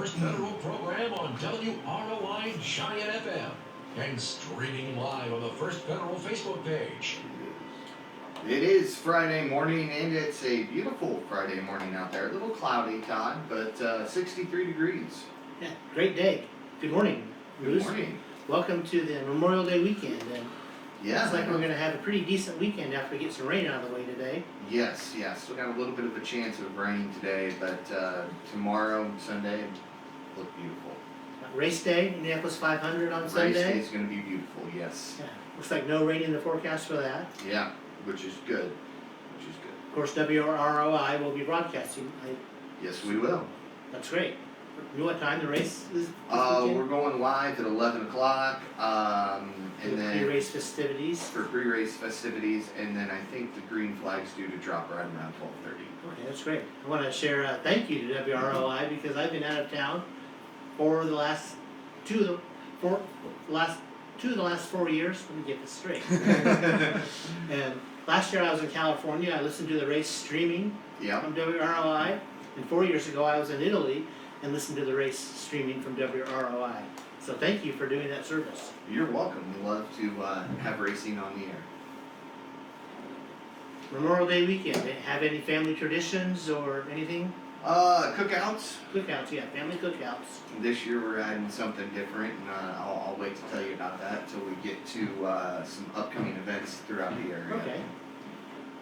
First Federal program on WROI Giant FM and streaming live on the First Federal Facebook page. It is Friday morning, and it's a beautiful Friday morning out there. A little cloudy, Todd, but 63 degrees. Yeah, great day. Good morning, Bruce. Good morning. Welcome to the Memorial Day weekend. And yeah, looks like we're going to have a pretty decent weekend after we get some rain out of the way today. Yes. Still got a little bit of a chance of rain today, but tomorrow, Sunday, look beautiful. Race day, Indianapolis 500 on Sunday. Race day is going to be beautiful, yes. Yeah, looks like no rain in the forecast for that. Yeah, which is good. Of course, WROI will be broadcasting. Yes, we will. That's great. You know what time the race is? We're going live at 11 o'clock. And then pre-race festivities. For pre-race festivities, and then I think the green flag's due to drop right around 12:30. Okay, that's great. I want to share a thank you to WROI because I've been out of town for the last two of the last 4 years. Let me get this straight. And last year I was in California. I listened to the race streaming from WROI. And 4 years ago I was in Italy and listened to the race streaming from WROI. So thank you for doing that service. You're welcome. We love to have racing on the air. Memorial Day weekend. Have any family traditions or anything? Cookouts. Cookouts, yeah, family cookouts. This year we're adding something different, and I'll wait to tell you about that until we get to some upcoming events throughout the area. Okay.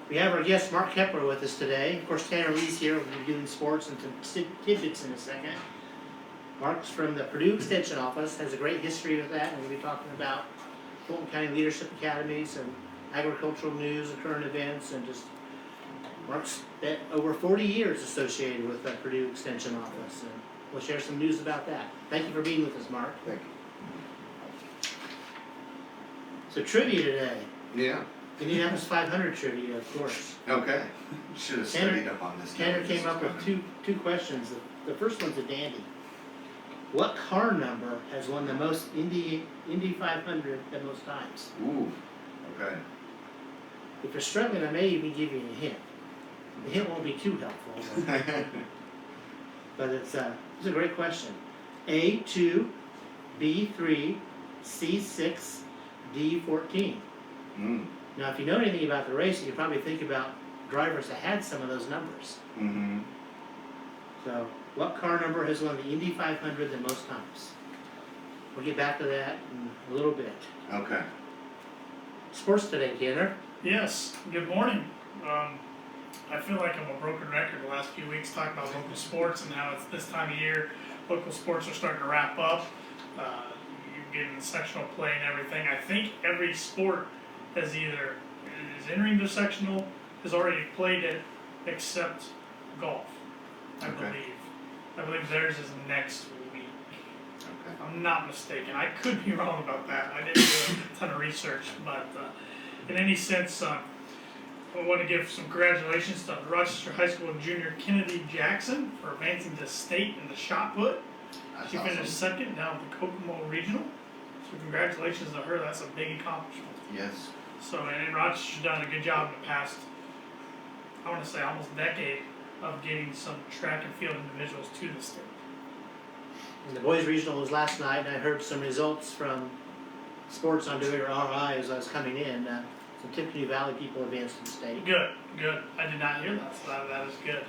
We have our guest Mark Kepler with us today. Of course, Tanner Lee's here. We'll be doing sports and some tidbits in a second. Mark's from the Purdue Extension Office, has a great history with that, and we'll be talking about Fulton County Leadership Academies and agricultural news and current events, and just Mark's spent over 40 years associated with the Purdue Extension Office, and we'll share some news about that. Thank you for being with us, Mark. Thank you. So trivia today. Yeah. Indianapolis 500 trivia, of course. Okay. Should have studied up on this. Tanner came up with two questions. The first one's a dandy. What car number has won the most Indy 500 at most times? Ooh. Okay. If you're struggling, I may even give you a hint. The hint won't be too helpful, but it's a great question. A2, B3, C6, D14. Now, if you know anything about the race, you probably think about drivers that had some of those numbers. Mm-hmm. So, what car number has won the Indy 500 the most times? We'll get back to that in a little bit. Okay. Sports today, Tanner. Yes, good morning. I feel like I'm a broken record the last few weeks talking about local sports and how it's this time of year. Local sports are starting to wrap up. You're getting sectional play and everything. I think every sport is entering their sectional, has already played it, except golf. I believe theirs is next week. Okay. If I'm not mistaken. I could be wrong about that. I didn't do a ton of research, but in any sense, I want to give some congratulations to Rochester High School junior Kennedy Jackson for advancing to state in the shot put. That's She finished awesome. second down at the Kokomo Regional. So congratulations to her. That's a big accomplishment. Yes. So, and Rochester's done a good job in the past, I want to say almost a decade, of getting some track and field individuals to the state. And the boys regional was last night, and I heard some results from sports on WRI as I was coming in. Some Tiffany Valley people advanced to the state. Good. I did not hear that, so that is good.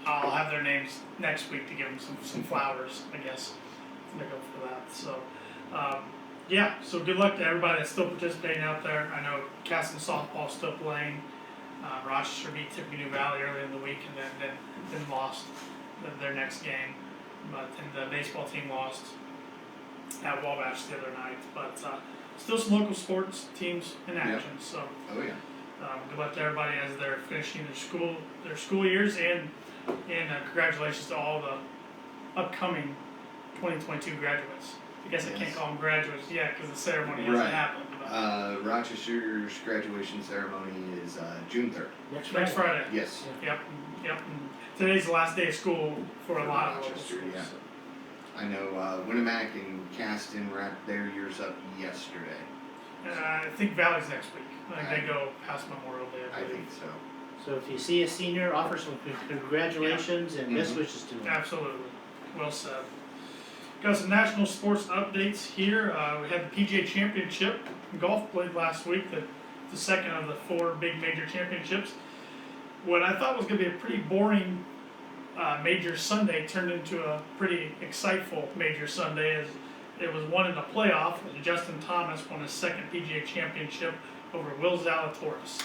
I'll have their names next week to give them some flowers, I guess, to make up for that. So, so good luck to everybody that's still participating out there. I know Castle softball still playing. Rochester beat Tiffany Valley earlier in the week and then lost their next game. But the baseball team lost at Wabash the other night. But still some local sports teams in action. Yep. So good luck to everybody as they're finishing their school years, and congratulations to all the upcoming 2022 graduates. I guess I can't call them graduates yet because the ceremony hasn't happened. Rochester's graduation ceremony is June 3rd. Next Friday. Yes. Yep. And today's the last day of school for a lot of Rochester. schools. Yeah. I know Winnemac and Caston wrapped their years up yesterday. I think Valley's next week. I think they go past Memorial Day. I think so. So if you see a senior, offer some congratulations and best wishes to him. Absolutely. Well said. Got some national sports updates here. We had the PGA Championship golf played last week, the second of the 4 big major championships. What I thought was going to be a pretty boring major Sunday turned into a pretty exciteful major Sunday, as it was won in the playoff, and Justin Thomas won his second PGA Championship over Will Zalatoris.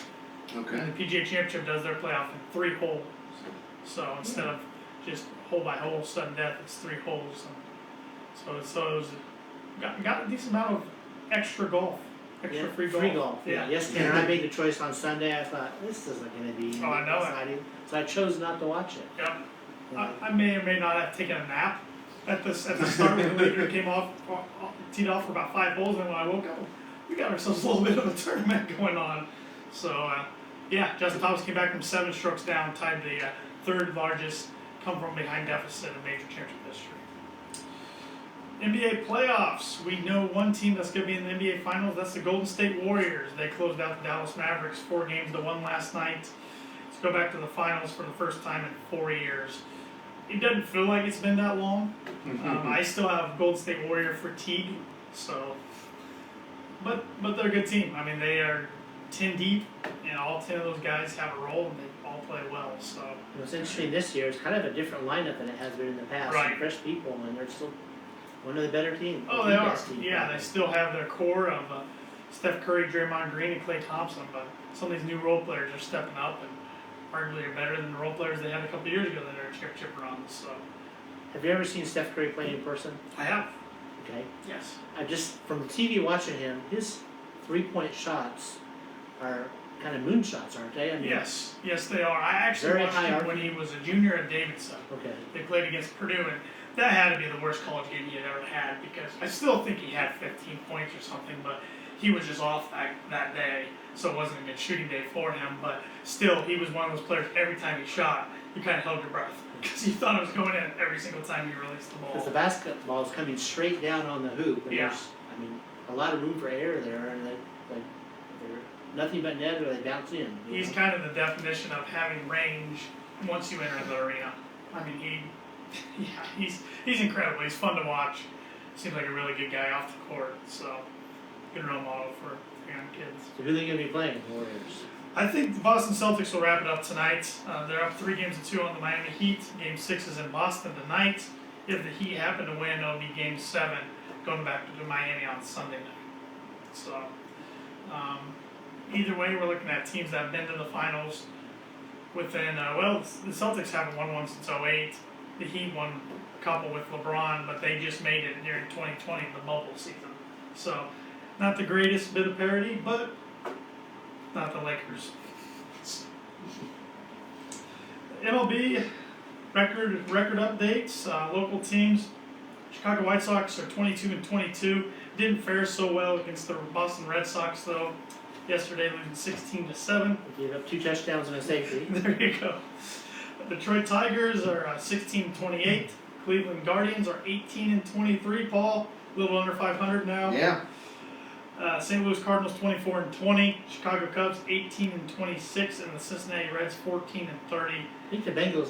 Okay. And the PGA Championship does their playoff in 3 holes. So instead of just hole by hole, sudden death, it's 3 holes. And so it was got a decent amount of extra golf, free golf. Free golf. Yeah. Yes, and I made the choice on Sunday. I thought this isn't going to be Oh, I know it. exciting, so I chose not to watch it. Yep. Yeah. I may or may not have taken a nap at the start when the leader came off, teed off for about 5 holes, and when I woke up, we got ourselves a little bit of a tournament going on. So yeah, Justin Thomas came back from 7 strokes down, tied the 3rd largest come from behind deficit in major championship history. NBA playoffs. We know one team that's going to be in the NBA Finals. That's the Golden State Warriors. They closed out the Dallas Mavericks 4 games to 1 last night. Let's go back to the finals for the first time in 4 years. It doesn't feel like it's been that long. I still have Golden State Warrior fatigue. So, but they're a good team. I mean, they are 10 deep, and all 10 of those guys have a role, and they all play well. So What's interesting this year is kind of a different lineup than it has been in the past. Right. Some fresh people, and they're still one of the better teams. oh, they are. Yeah, they still have their core of Steph Curry, Draymond Green, and Klay Thompson. But some of these new role players are stepping up and arguably are better than the role players they had a couple of years ago that are championship runs. So Have you ever seen Steph Curry play in person? I have. Okay. Yes. I just from TV watching him, his 3-point shots are kind of moonshots, aren't they? I mean, Yes, they are. I actually Very watched high him arc. when he was a junior at Davidson. Okay. They played against Purdue, and that had to be the worst college game he had ever had, because I still think he had 15 points or something, but he was just off that day, so it wasn't a good shooting day for him. But still, he was one of those players, every time he shot, you kind of held your breath, because you thought it was going in every single time he released the Because the ball. basketball is coming straight down on the hoop, and Yeah. there's, I mean, a lot of room for error there, and they're nothing but net, or they bounce in. you He's know? kind of the definition of having range once you enter the arena. I mean, he's incredible. He's fun to watch. Seems like a really good guy off the court. So, good role model for young kids. So who are they going to be playing? Warriors. I think the Boston Celtics will wrap it up tonight. They're up 3-2 on the Miami Heat. Game 6 is in Boston tonight. If the Heat happen to win, it'll be Game 7, going back to Miami on Sunday night. So, either way, we're looking at teams that have been to the finals within, the Celtics haven't won one since 2008. The Heat won a couple with LeBron, but they just made it during 2020, the bubble season. So, not the greatest bit of parity, but not the Lakers. MLB record updates. Local teams. Chicago White Sox are 22-22. Didn't fare so well against the Boston Red Sox though. Yesterday losing 16-7. Gave up 2 touchdowns and a safety. There you go. Detroit Tigers are 16-28. Cleveland Guardians are 18-23. Paul, a little under 500 now. Yeah. St. Louis Cardinals 24-20. Chicago Cubs 18-26, and the Cincinnati Reds 14-30. I think the Bengals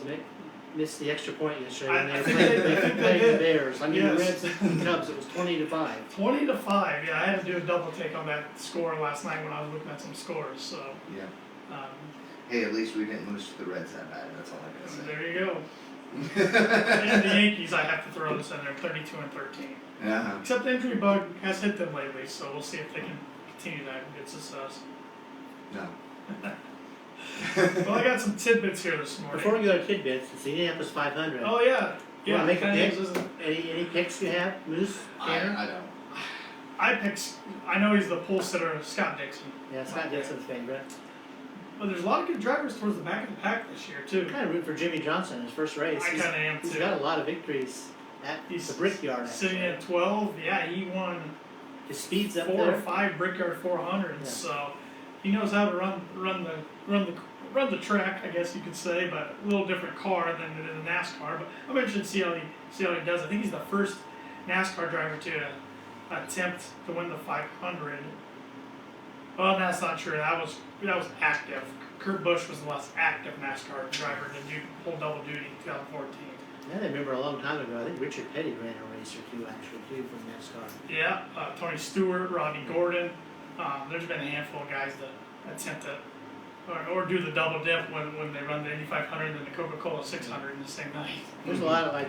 missed the extra point yesterday when I they were think playing they the did. Bears. I mean, Yes. the Reds and Cubs, it was 20-5. 20-5. Yeah, I had to do a double take on that score last night when I was looking at some scores. So, Yeah. um, Hey, at least we didn't lose to the Reds that bad. That's all I gotta say. there you go. And the Yankees, I have to throw this in there, 32-13. Uh-huh. Except the injury bug has hit them lately, so we'll see if they can continue that and good success. No. Well, I got some tidbits here this morning. Before we go to tidbits, it's the Indianapolis 500. Oh yeah, You wanna yeah. make a kinda pick? is, isn't it? Any picks you have, Moose? Tanner? I don't. I picked. I know he's the pole sitter, Scott Dixon. Yeah, Scott Dixon's favorite. But there's a lot of good drivers towards the back of the pack this year too. I'm kind of rooting for Jimmy Johnson, his first race. I kind of am He's too. got a lot of victories at He's the Brickyard. Sitting actually. at 12, yeah, he won His speed's up 4 there. or 5 Brickyard 400s, Yeah. so he knows how to run the track, I guess you could say, but a little different car than it is a NASCAR. But I'm interested to see how he does. I think he's the first NASCAR driver to attempt to win the 500. Well, that's not true. That was active Kurt Busch was the last active NASCAR driver to do hold double duty in 2014. Yeah, I remember a long time ago, I think Richard Petty ran a race or two actually too from NASCAR. Yeah, Tony Stewart, Rodney Gordon. There's been a handful of guys that attempt to or do the double dip when they run the Indy 500 and the Coca-Cola 600 in the same night. There's a lot of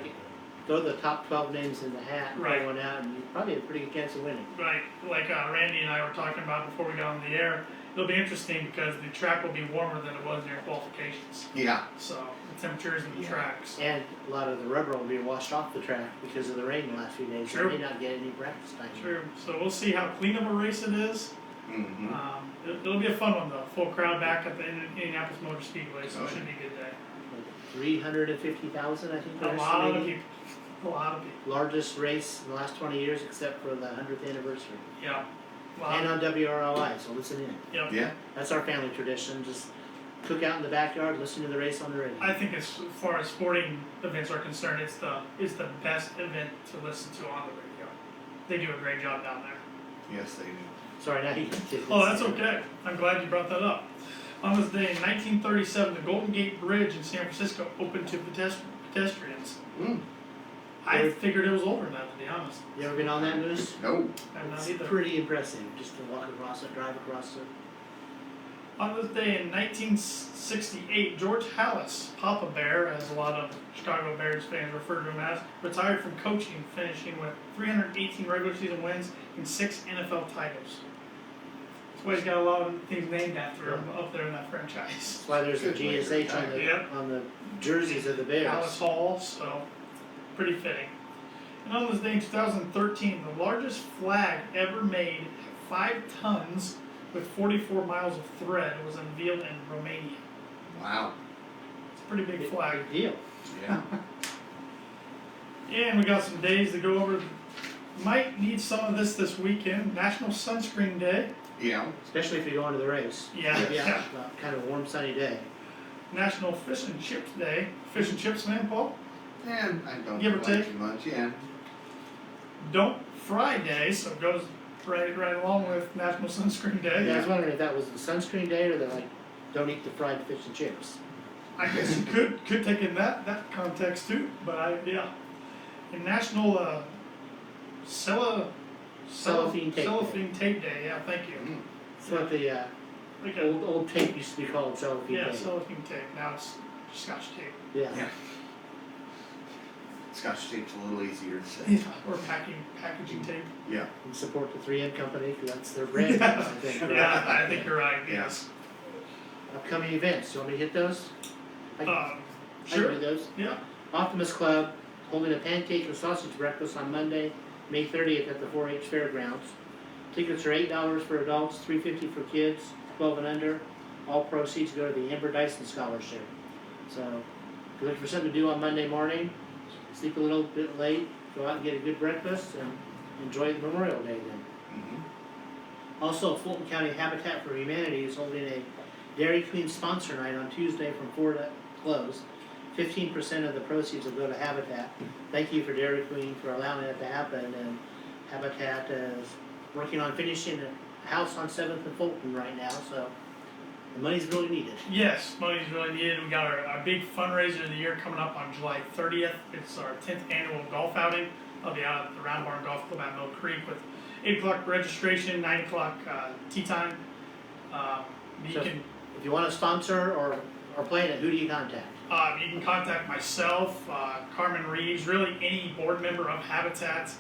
throw the top 12 names in the hat and Right. throw one out, and you probably have a pretty good chance of winning. Right, like Randy and I were talking about before we got on the air. It'll be interesting because the track will be warmer than it was during qualifications. Yeah. So the temperatures in the tracks. And a lot of the rubber will be washed off the track because of the rain the last few days. True. They may not get any practice time. True. So we'll see how clean of a race it is. Mm-hmm. It'll be a fun one though. Full crowd back at the Indianapolis Motor Speedway, so it should be a good day. 350,000, I think. A they're lot of estimating. people. A lot of people. Largest race in the last 20 years, except for the 100th anniversary. Yeah. And on WROI, so listen in. Yep. Yeah. That's our family tradition. Just cook out in the backyard, listen to the race on the radio. I think as far as sporting events are concerned, it's the best event to listen to on the radio. They do a great job down there. Yes, they do. Sorry, now you can take Oh, that's okay. I'm glad you brought that up. On this day in 1937, the Golden Gate Bridge in San Francisco opened to pedestrians. Mm. I figured it was over now, to be honest. You ever been on that, Moose? No. I'm not It's either. pretty impressive just to walk across it, drive across it. On this day in 1968, George Halas, Papa Bear, as a lot of Chicago Bears fans refer to him as, retired from coaching, finishing with 318 regular season wins and 6 NFL titles. That's why he's got a lot of things named after him up there in that franchise. That's why there's a Good way to GSH on retire. on the jerseys of the Bears. Alice Hall, so pretty fitting. And on this day in 2013, the largest flag ever made, 5 tons with 44 miles of thread, was unveiled in Romania. Wow. It's a pretty big flag. Big deal. Yeah. And we got some days to go over. Might need some of this weekend. National Sunscreen Day. Yeah. Especially if you're going to the race. Yeah. It'll be out, kind of a warm, sunny day. National Fish and Chips Day. Fish and chips, man, Paul? And I don't Give or like take. too much. Yeah. Don't Fry Day, so it goes right along with National Sunscreen Day. Yeah, I was wondering if that was the sunscreen day or the don't eat the fried fish and chips. I guess you could take in that context too, but yeah. And National Cellophane tape Cellophane Tape Day, yeah, thank you. Mm. It's what the Like a, old tape used to be called, cellophane yeah, tape. cellophane tape, now it's Scotch tape. Yeah. Yeah. Scotch tape's a little easier to say. Yeah, or packaging tape. Yeah. And support the 3M company because that's their brand. Yeah. I think. Right? Yeah, I think you're right, yes. Upcoming events. You want me to hit those? I can Sure, do those. yeah. Optimus Club holding a pancake and sausage breakfast on Monday, May 30th at the 4-H Fairgrounds. Tickets are $8 for adults, $3.50 for kids, 12 and under. All proceeds go to the Amber Dyson Scholarship. So, if you're looking for something to do on Monday morning, sleep a little bit late, go out and get a good breakfast, and enjoy the Memorial Day then. Mm-hmm. Also, Fulton County Habitat for Humanity is holding a Dairy Queen sponsor night on Tuesday from 4 to close. 15% of the proceeds will go to Habitat. Thank you for Dairy Queen for allowing that to happen, and Habitat is working on finishing a house on 7th and Fulton right now, so the money's really needed. Yes, money's really needed. We got our big fundraiser of the year coming up on July 30th. It's our 10th annual golf outing. I'll be out at the Round Barn Golf Club at Mill Creek with 8 o'clock registration, 9 o'clock tee time. You So- can If you want to sponsor or play in it, who do you contact? you can contact myself, Carmen Reeves, really any board member of Habitat.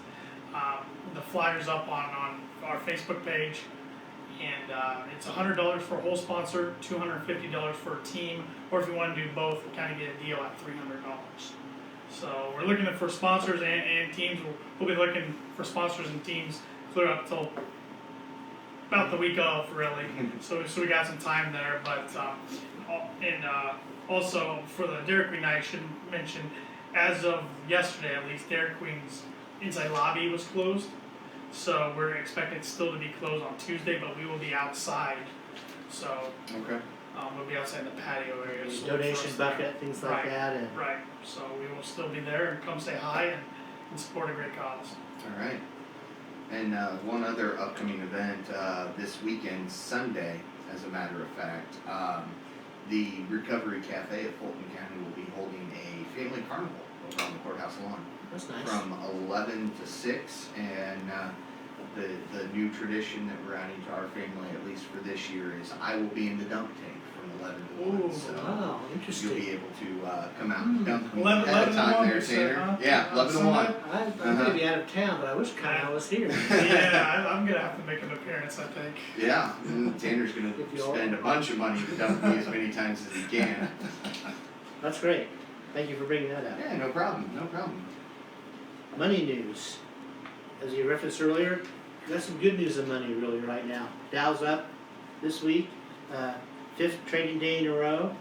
The flyer's up on our Facebook page. And it's $100 for a whole sponsor, $250 for a team, or if you want to do both, we kind of get a deal at $300. So we're looking for sponsors and teams. We'll be looking for sponsors and teams clear up till about the week of, really. So we got some time there, but also for the Dairy Queen night, I should mention, as of yesterday at least, Dairy Queen's inside lobby was closed. So we're expecting it still to be closed on Tuesday, but we will be outside. So Okay. we'll be outside in the patio area. So Donation first there. bucket, things like Right. that, and Right. So we will still be there and come say hi and support a great cause. All right. And one other upcoming event this weekend, Sunday, as a matter of fact, the Recovery Cafe at Fulton County will be holding a family carnival over on the courthouse lawn That's nice. from 11 to 6, and the new tradition that we're adding to our family, at least for this year, is I will be in the dunk tank from 11 to 1. Ooh, So Wow, you'll interesting. be able to come out and dunk me 11 ahead of to time 1, there, you said, Tanner. huh? Yeah, 11 to Sunday? 1. I'm gonna be out of town, but I wish kinda I was here. Yeah, I'm gonna have to make an appearance, I think. Yeah, and Tanner's gonna If you all- spend a bunch of money to dunk me as many times as he can. That's great. Thank you for bringing that up. Yeah, no problem, no problem. Money news. As you referenced earlier, we got some good news in money really right now. Dow's up this week, 5th trading day in a row.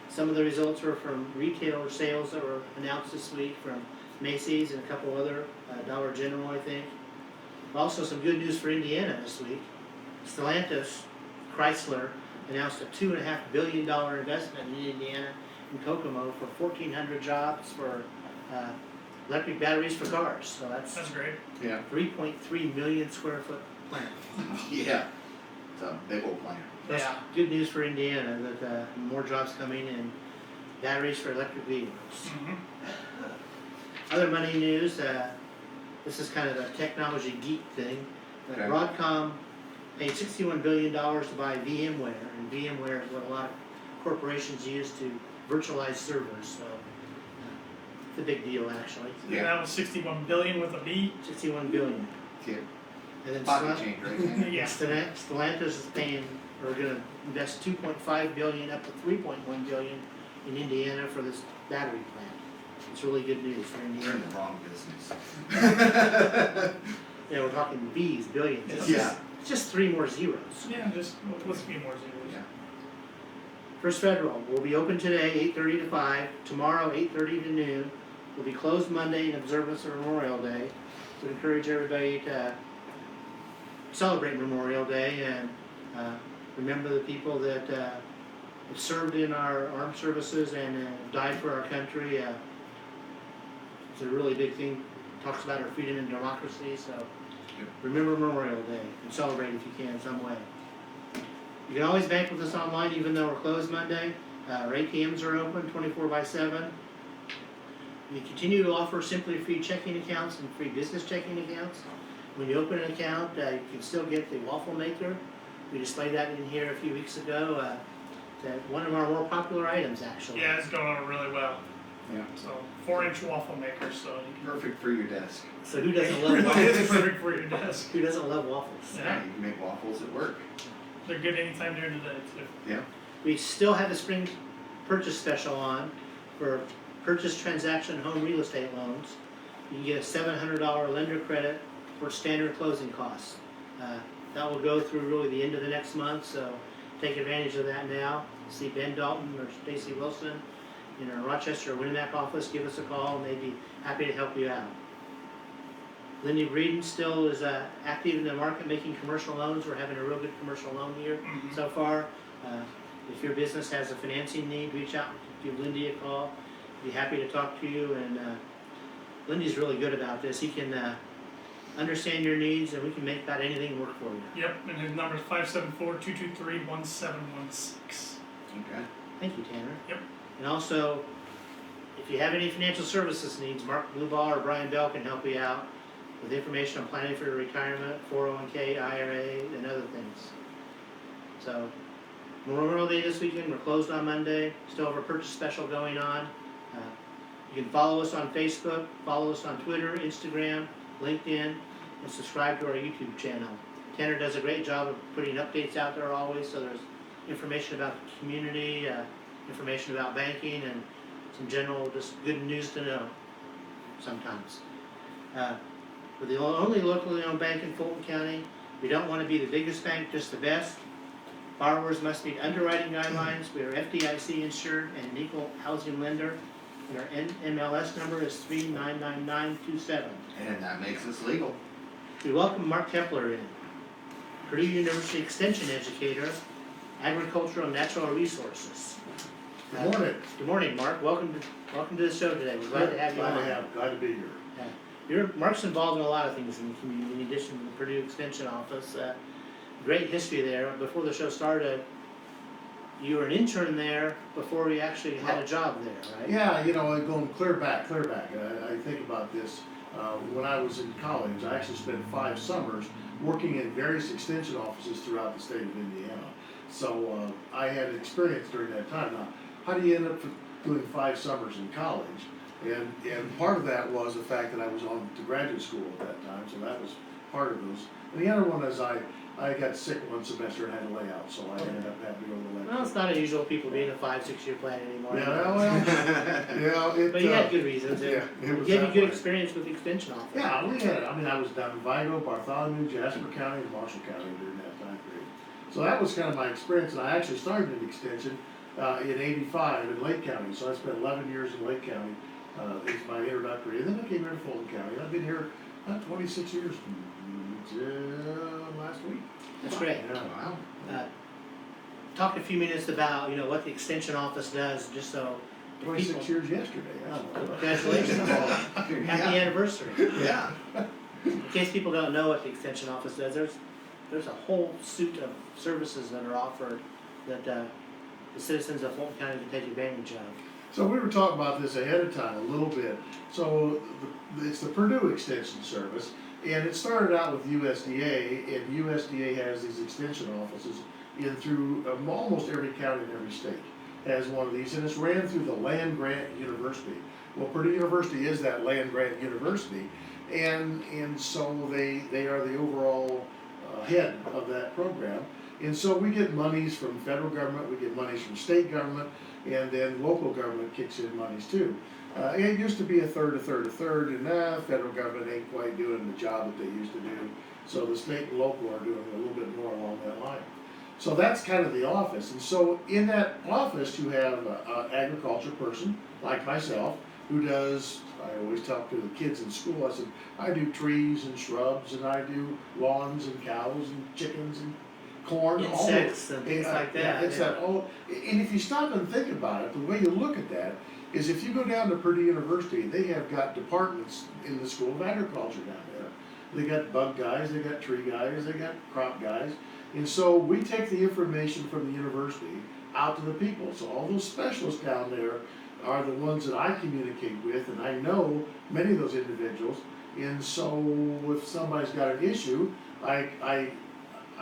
Some of the results were from retailer sales that were announced this week from Macy's and a couple other, Dollar General, I think. Also some good news for Indiana this week. Stellantis Chrysler announced a $2.5 billion investment in Indiana in Kokomo for 1,400 jobs for electric batteries for cars. So that's That's great. Yeah. 3.3 million square foot plant. Yeah, it's a big old plan. That's Yeah. good news for Indiana that more jobs coming in batteries for electric vehicles. Mm-hmm. Other money news, this is kind of a technology geek thing. Okay. Broadcom paid $61 billion to buy VMware, and VMware is what a lot of corporations use to virtualize servers, so it's a big deal actually. Yeah. That was 61 billion with a B. 61 billion. Yeah. And then Pocket change, right, Tanner? Yeah. Stellantis is paying, or gonna invest 2.5 billion up to 3.1 billion in Indiana for this battery plant. It's really good news for You're in Indiana. the wrong business. Yeah, we're talking B's, billions. Yeah. It's just 3 more zeros. Yeah, just let's be more zeros. Yeah. First Federal will be open today, 8:30 to 5. Tomorrow, 8:30 to noon. Will be closed Monday in observance of Memorial Day. Would encourage everybody to celebrate Memorial Day and remember the people that have served in our armed services and died for our country. It's a really big thing. Talks about our freedom and democracy. So remember Memorial Day and celebrate if you can in some way. You can always bank with us online even though we're closed Monday. Our ATMs are open 24/7. We continue to offer simply free checking accounts and free business checking accounts. When you open an account, you can still get the waffle maker. We displayed that in here a few weeks ago. That one of our more popular items actually. Yeah, it's going on really well. Yeah. So 4-inch waffle maker, so you can. Perfect for your desk. So who doesn't It love really is waffles? perfect for your desk. Who doesn't love waffles? Yeah. You can make waffles at work. They're good anytime during the day too. Yeah. We still have the spring purchase special on for purchase transaction home real estate loans. You can get a $700 lender credit for standard closing costs. That will go through really the end of the next month, so take advantage of that now. See Ben Dalton or Stacy Wilson in our Rochester or Winnemac office, give us a call, and they'd be happy to help you out. Lindy Breeden still is active in the market making commercial loans. We're having a real good commercial loan year Mhm. so far. If your business has a financing need, reach out, give Lindy a call. Be happy to talk to you, and Lindy's really good about this. He can understand your needs, and we can make about anything work for you. Yep, and his number is 574-223-1716. Okay. Thank you, Tanner. Yep. And also, if you have any financial services needs, Mark Blueball or Brian Bell can help you out with information on planning for your retirement, 401k, IRA, and other things. So, Memorial Day this weekend, we're closed on Monday, still have a purchase special going on. You can follow us on Facebook, follow us on Twitter, Instagram, LinkedIn, and subscribe to our YouTube channel. Tanner does a great job of putting updates out there always, so there's information about the community, information about banking, and some general just good news to know sometimes. We're the only locally owned bank in Fulton County. We don't want to be the biggest bank, just the best. Borrowers must meet underwriting guidelines. We are FDIC insured and an equal housing lender. And our NMLS number is 399927. And that makes us legal. We welcome Mark Kepler in. Purdue University Extension Educator, Agricultural and Natural Resources. Good morning. Good morning, Mark. Welcome to the show today. We're glad to have you on. Glad to be here. Mark's involved in a lot of things in the community, in addition to the Purdue Extension Office. Great history there. Before the show started, you were an intern there before you actually had a job there, right? Yeah, going clear back. I think about this. When I was in college, I actually spent 5 summers working in various extension offices throughout the state of Indiana. So I had experience during that time. Now, how do you end up doing 5 summers in college? And part of that was the fact that I was on to graduate school at that time, so that was part of those. And the other one is I got sick one semester and had to lay out, so I ended up having to go to the lecture. Well, it's not unusual people being a 5-6 year plan anymore. Yeah, well, But you had good reasons. yeah, it was Gave you that good way. experience with the extension office. Yeah, we had, I was down in Vigo, Bartholomew, Jasper County, and Marshall County during that time period. So that was kind of my experience, and I actually started in extension in '85 in Lake County, so I spent 11 years in Lake County. It's my introductory, and then I came here to Fulton County. I've been here 26 years last week. That's great. Yeah. Wow. Talk a few minutes about what the extension office does, just so the 26 people. years yesterday. Oh, That's congratulations! Happy Yeah. anniversary. Yeah. In case people don't know what the extension office does, there's a whole suite of services that are offered that the citizens of Fulton County can take advantage of. So we were talking about this ahead of time a little bit. So it's the Purdue Extension Service, and it started out with USDA, and USDA has these extension offices in through almost every county in every state has one of these, and it's ran through the land grant university. Well, Purdue University is that land grant university, and so they are the overall head of that program. And so we get monies from federal government, we get monies from state government, and then local government kicks in monies too. It used to be a third, and federal government ain't quite doing the job that they used to do. So the state and local are doing a little bit more along that line. So that's kind of the office. And so in that office, you have an agriculture person like myself who does, I always talk to the kids in school, I said, I do trees and shrubs, and I do lawns and cows and chickens and corn, Insects and things like that. Yeah, it's that all. And if you stop and think about it, the way you look at that is if you go down to Purdue University, they have got departments in the School of Agriculture down there. They got bug guys, they got tree guys, they got crop guys. And so we take the information from the university out to the people. So all those specialists down there are the ones that I communicate with, and I know many of those individuals. And so if somebody's got an issue, I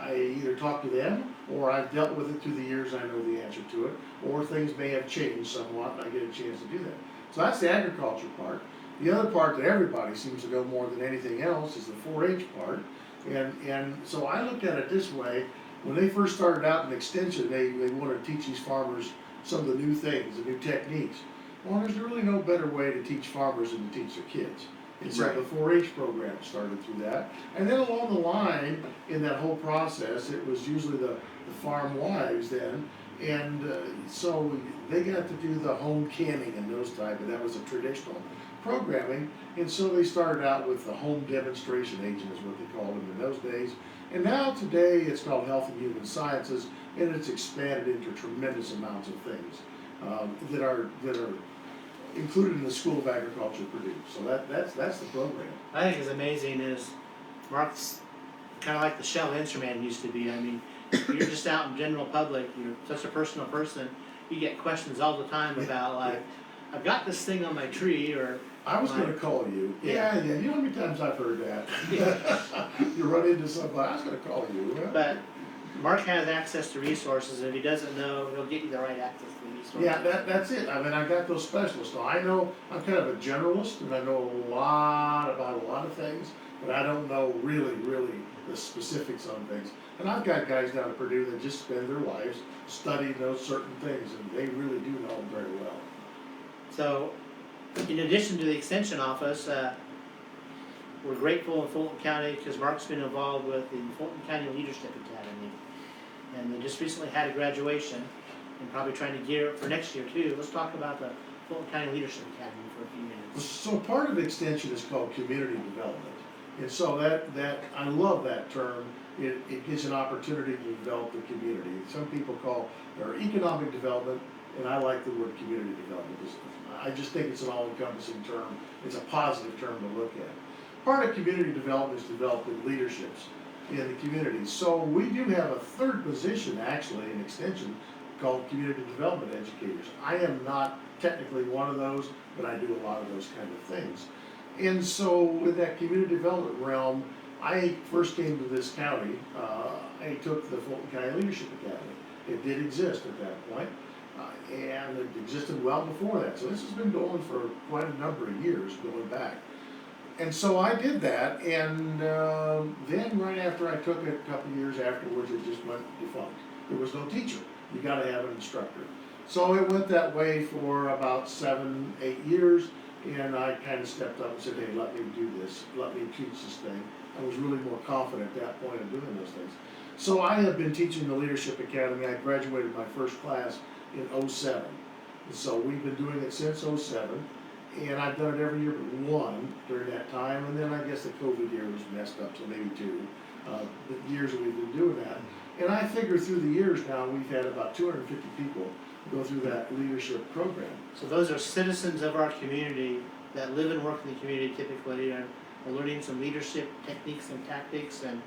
either talk to them, or I've dealt with it through the years, I know the answer to it, or things may have changed somewhat, and I get a chance to do that. So that's the agriculture part. The other part that everybody seems to go more than anything else is the 4-H part. And so I looked at it this way: when they first started out in extension, they wanted to teach these farmers some of the new things, the new techniques. Well, there's really no better way to teach farmers than to teach their kids. And so Right. the 4-H program started through that. And then along the line, in that whole process, it was usually the farm wives then. And so they got to do the home canning and those type, and that was a traditional programming. And so they started out with the home demonstration agent is what they called them in those days. And now today it's called Health and Human Sciences, and it's expanded into tremendous amounts of things that are included in the School of Agriculture Purdue. So that's the program. I think is amazing is Mark's kind of like the Shell Instrument used to be. I mean, you're just out in general public, you're such a personal person, you get questions all the time about like, I've got this thing on my tree, or I was going to call you. Yeah. Yeah. You know how many times I've heard that? You run into somebody, I was going to call you. Well, but Mark has access to resources, and if he doesn't know, he'll get you the right access to the resources. yeah, that's it. I mean, I got those specialists. So I know I'm kind of a generalist, and I know a lot about a lot of things, but I don't know really the specifics on things. And I've got guys down at Purdue that just spend their lives studying those certain things, and they really do know them very well. So, in addition to the extension office, we're grateful in Fulton County because Mark's been involved with the Fulton County Leadership Academy. And they just recently had a graduation and probably trying to gear up for next year too. Let's talk about the Fulton County Leadership Academy for a few minutes. So part of extension is called community development. And so that I love that term. It gives an opportunity to develop the community. Some people call it economic development, and I like the word community development. I just think it's an all-encompassing term. It's a positive term to look at. Part of community development is developing leaderships in the community. So we do have a third position actually in extension called community development educators. I am not technically one of those, but I do a lot of those kind of things. And so in that community development realm, I first came to this county, I took the Fulton County Leadership Academy. It did exist at that point, and it existed well before that. So this has been going for quite a number of years, going back. And so I did that, and then right after I took it, a couple of years afterwards, it just went defunct. There was no teacher. You gotta have an instructor. So it went that way for about 7, 8 years, and I kind of stepped up and said, hey, let me do this, let me teach this thing. I was really more confident at that point of doing those things. So I have been teaching the Leadership Academy. I graduated my first class in '07. So we've been doing it since '07, and I've done it every year but one during that time, and then I guess the COVID year was messed up, so maybe 2, the years that we've been doing that. And I figure through the years now, we've had about 250 people go through that leadership program. So those are citizens of our community that live and work in the community typically, and are learning some leadership techniques and tactics, and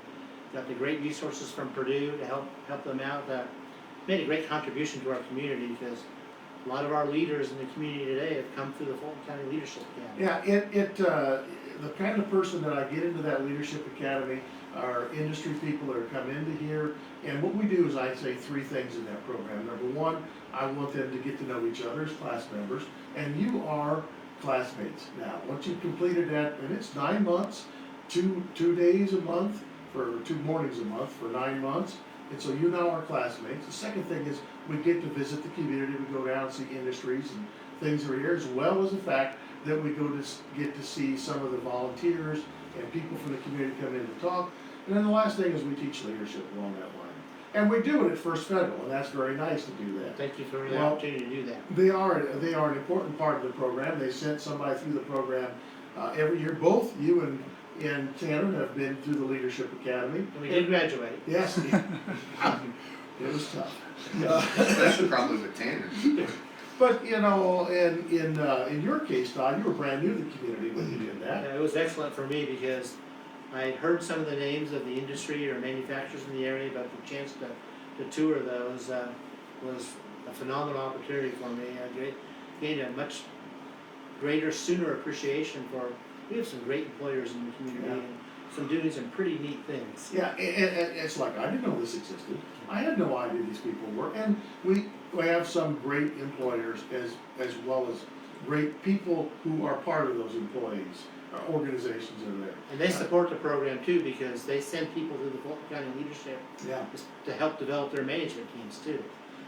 got the great resources from Purdue to help them out. That made a great contribution to our community, because a lot of our leaders in the community today have come through the Fulton County Leadership Academy. Yeah, the kind of person that I get into that Leadership Academy are industry people that are come into here, and what we do is I say 3 things in that program. Number 1, I want them to get to know each other as class members, and you are classmates now. Once you've completed that, and it's 9 months, 2 days a month, for 2 mornings a month for 9 months, and so you now are classmates. The second thing is we get to visit the community. We go down and see industries and things that are here, as well as the fact that we get to see some of the volunteers and people from the community come in to talk. And then the last thing is we teach leadership along that line. And we do it at First Federal, and that's very nice to do that. Thank you for the opportunity to do that. They are an important part of the program. They sent somebody through the program every year. Both you and Tanner have been through the Leadership Academy. And we did graduate. Yes. It was tough. Especially probably with Tanner. But, you know, in your case, Todd, you were brand new to the community when you did that. Yeah, it was excellent for me, because I had heard some of the names of the industry or manufacturers in the area, but the chance to tour those was a phenomenal opportunity for me. I gained a much greater, sooner appreciation for, we have some great employers in the community, Yeah. and some doing some pretty neat things. Yeah, and it's like, I didn't know this existed. I had no idea these people were. And we have some great employers as well as great people who are part of those employees, organizations that are there. And they support the program too, because they send people to the Fulton County Leadership Yeah. to help develop their management teams too.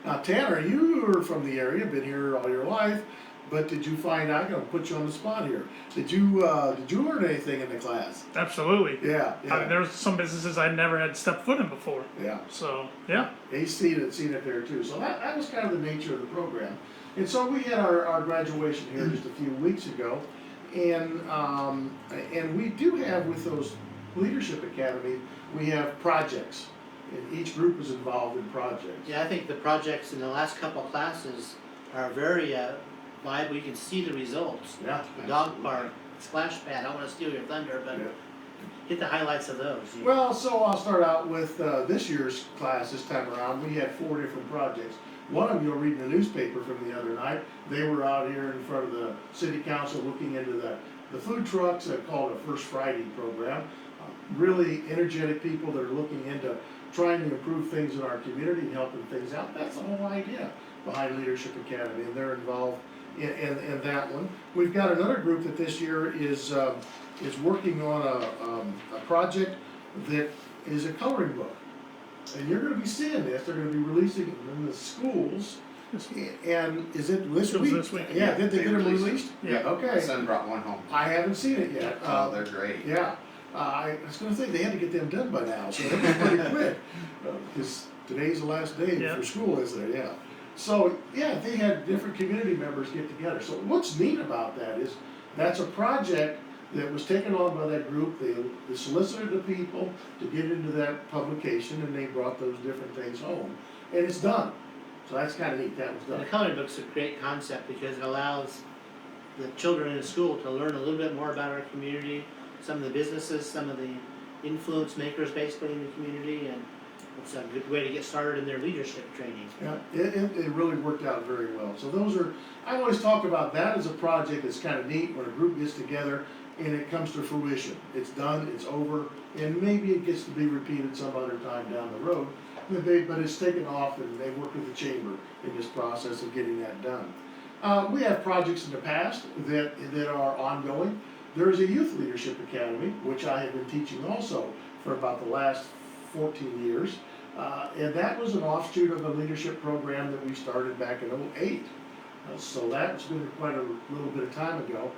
Now, Tanner, you were from the area, been here all your life, but did you find out, I'm gonna put you on the spot here, did you learn anything in the class? Absolutely. Yeah, I mean, yeah, there's some businesses I never had stepped foot in before. yeah. So, yeah. He's seen it there too. So that was kind of the nature of the program. And so we had our graduation here just a few weeks ago, and we do have, with those Leadership Academy, we have projects, and each group is involved in projects. Yeah, I think the projects in the last couple of classes are very viable. You can see the results. Yeah. The dog park, splash pad, I don't wanna steal your thunder, but Yeah. hit the highlights of those. Well, so I'll start out with this year's class this time around. We had 4 different projects. One of you were reading the newspaper from the other night. They were out here in front of the city council looking into the food trucks called a First Friday program. Really energetic people that are looking into trying to improve things in our community and helping things out. That's the whole idea behind Leadership Academy, and they're involved in that one. We've got another group that this year is working on a project that is a coloring book. And you're gonna be seeing this, they're gonna be releasing it in the schools, and is it this It was week? this week. Yeah, did they get it released it. released? Yeah. My Okay, son brought one home. I haven't seen it yet. Oh, they're great. Yeah, I was gonna say, they had to get them done by now, so that was pretty quick. Because today's the last day Yeah. for school, isn't it? Yeah. So, yeah, they had different community members get together. So what's neat about that is, that's a project that was taken on by that group. They solicited the people to get into that publication, and they brought those different things home. And it's done. So that's kinda neat, that was And the done. coloring book's a great concept, because it allows the children in the school to learn a little bit more about our community, some of the businesses, some of the influence makers basically in the community, and it's a good way to get started in their leadership training. Yeah, it really worked out very well. So those are, I always talk about that as a project that's kind of neat when a group gets together and it comes to fruition. It's done, it's over, and maybe it gets to be repeated some other time down the road. But it's taken off and they work with the chamber in this process of getting that done. We have projects in the past that are ongoing. There is a Youth Leadership Academy, which I have been teaching also for about the last 14 years. And that was an offshoot of a leadership program that we started back in '08. So that's been quite a little bit of time ago.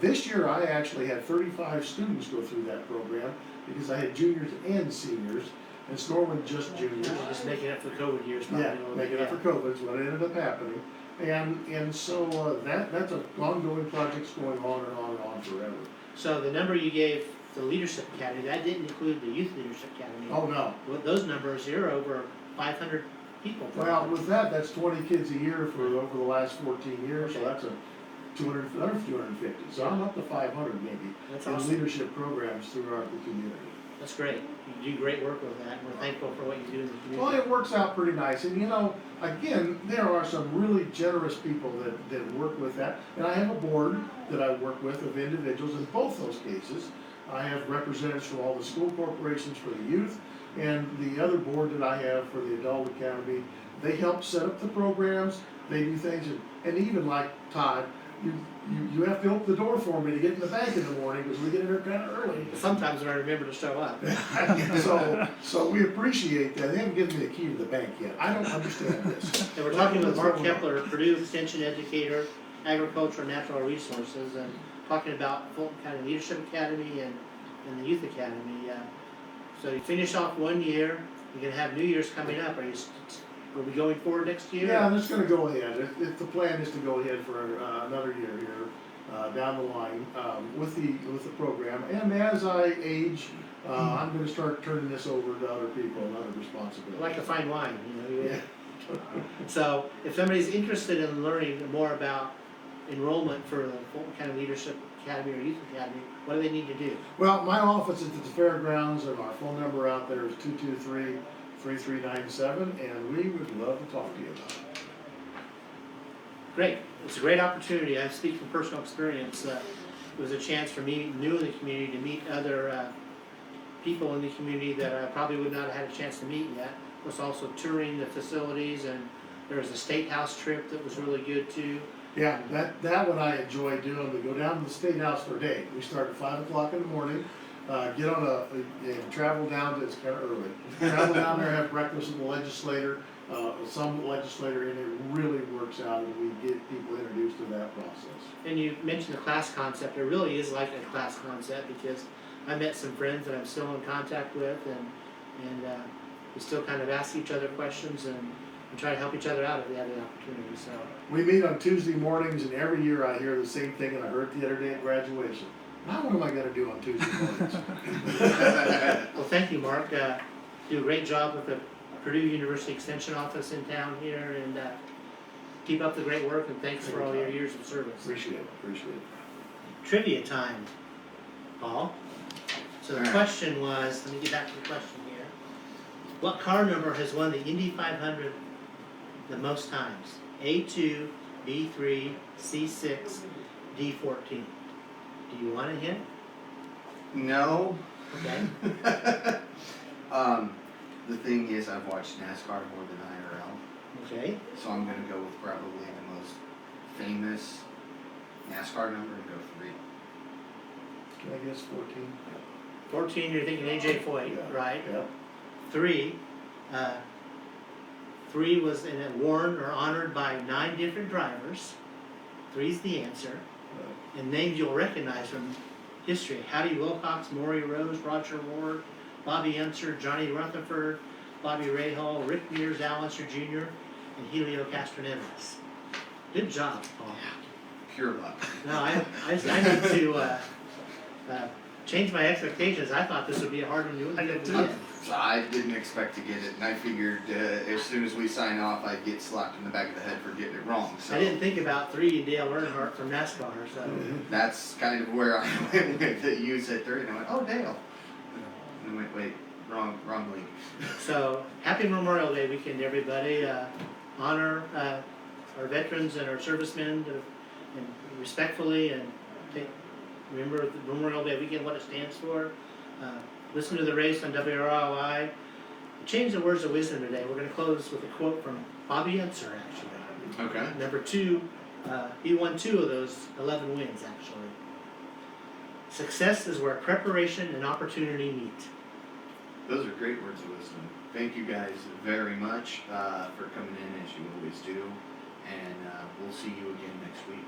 This year I actually had 35 students go through that program because I had juniors and seniors. It's normally just juniors. Just making up for the COVID years, probably. Yeah, making up for COVID is what ended up happening. And so that's an ongoing project's going on and on and on forever. So the number you gave the Leadership Academy, that didn't include the Youth Leadership Academy. Oh, no. With those numbers, you're over 500 people. Well, with that's 20 kids a year for over the last 14 years, so Okay. that's a 250. So I'm up to 500 maybe That's in awesome. leadership programs throughout the community. That's great. You do great work with that, and we're thankful for what you do in the community. Well, it works out pretty nice, and again, there are some really generous people that work with that, and I have a board that I work with of individuals in both those cases. I have representatives from all the school corporations for the youth, and the other board that I have for the adult academy, they help set up the programs, they do things, and even like Todd, you have to open the door for me to get in the bank in the morning, because we get in there kind of early. Sometimes I remember to show up. So we appreciate that. They haven't given me the key to the bank yet. I don't understand this. And we're talking with Mark Kepler, Purdue Extension Educator, Agriculture and Natural Resources, and talking about Fulton County Leadership Academy and the Youth Academy. So you finish off 1 year, you're gonna have New Year's coming up. Are we going forward next year? Yeah, I'm just gonna go ahead. If the plan is to go ahead for another year here, down the line, with the program. And as I age, I'm gonna start turning this over to other people and other responsibilities. Like a fine wine, Yeah. So if somebody's interested in learning more about enrollment for the Fulton County Leadership Academy or Youth Academy, what do they need to do? Well, my office is at the fairgrounds, and our phone number out there is 223-3397, and we would love to talk to you about it. Great, it's a great opportunity. I speak from personal experience. It was a chance for me, new in the community, to meet other people in the community that I probably would not have had a chance to meet yet. I was also touring the facilities, and there was a state house trip that was really good too. Yeah, that one I enjoy doing. We go down to the State House for a day. We start at 5 o'clock in the morning, get on and travel down to, it's kind of early, travel down there, have breakfast with the legislator, some legislator, and it really works out, and we get people introduced to that process. And you mentioned the class concept. It really is like a class concept, because I met some friends that I'm still in contact with, and we still kind of ask each other questions and try to help each other out if we have the opportunity. So We meet on Tuesday mornings, and every year I hear the same thing, and I heard the other day at graduation. Now what am I gonna do on Tuesday mornings? well, thank you, Mark. Do a great job with the Purdue University Extension Office in town here, and keep up the great work, and thanks for all your years of service. Appreciate it. Trivia time, Paul. So the All right. question was, let me get back to the question here. What car number has won the Indy 500 the most times? A2, B3, C6, D14. Do you want a hint? No. Okay. The thing is, I've watched NASCAR more than IRL, Okay. so I'm gonna go with probably the most famous NASCAR number and go 3. Can I guess 14? 14, you're thinking AJ Foyt, Yeah. right? Yep. 3, 3 was worn or honored by 9 different drivers. 3's the answer. And names you'll recognize from history: Howdy Wilcox, Maury Rose, Roger Ward, Bobby Unser, Johnny Rutherford, Bobby Rahal, Rick Mears, Al Unser Jr., and Helio Castroneves. Good job, Paul. Pure luck. No, I need to change my expectations. I thought this would be a hard one to do. I did too. So I didn't expect to get it, and I figured as soon as we sign off, I'd get slapped in the back of the head for getting it wrong. So I didn't think about 3 and Dale Earnhardt from NASCAR, so. that's kind of where I went with it. You said 3, and I went, oh, Dale. And I went, wait, wrong league. So, happy Memorial Day weekend, everybody. Honor our veterans and our servicemen and respectfully and remember the Memorial Day weekend, what it stands for. Listen to the race on WROI. Change the words of wisdom today. We're going to close with a quote from Bobby Unser, actually. Okay. Number 2, he won 2 of those 11 wins, actually. Success is where preparation and opportunity meet. Those are great words of wisdom. Thank you guys very much for coming in as you always do, and we'll see you again next week.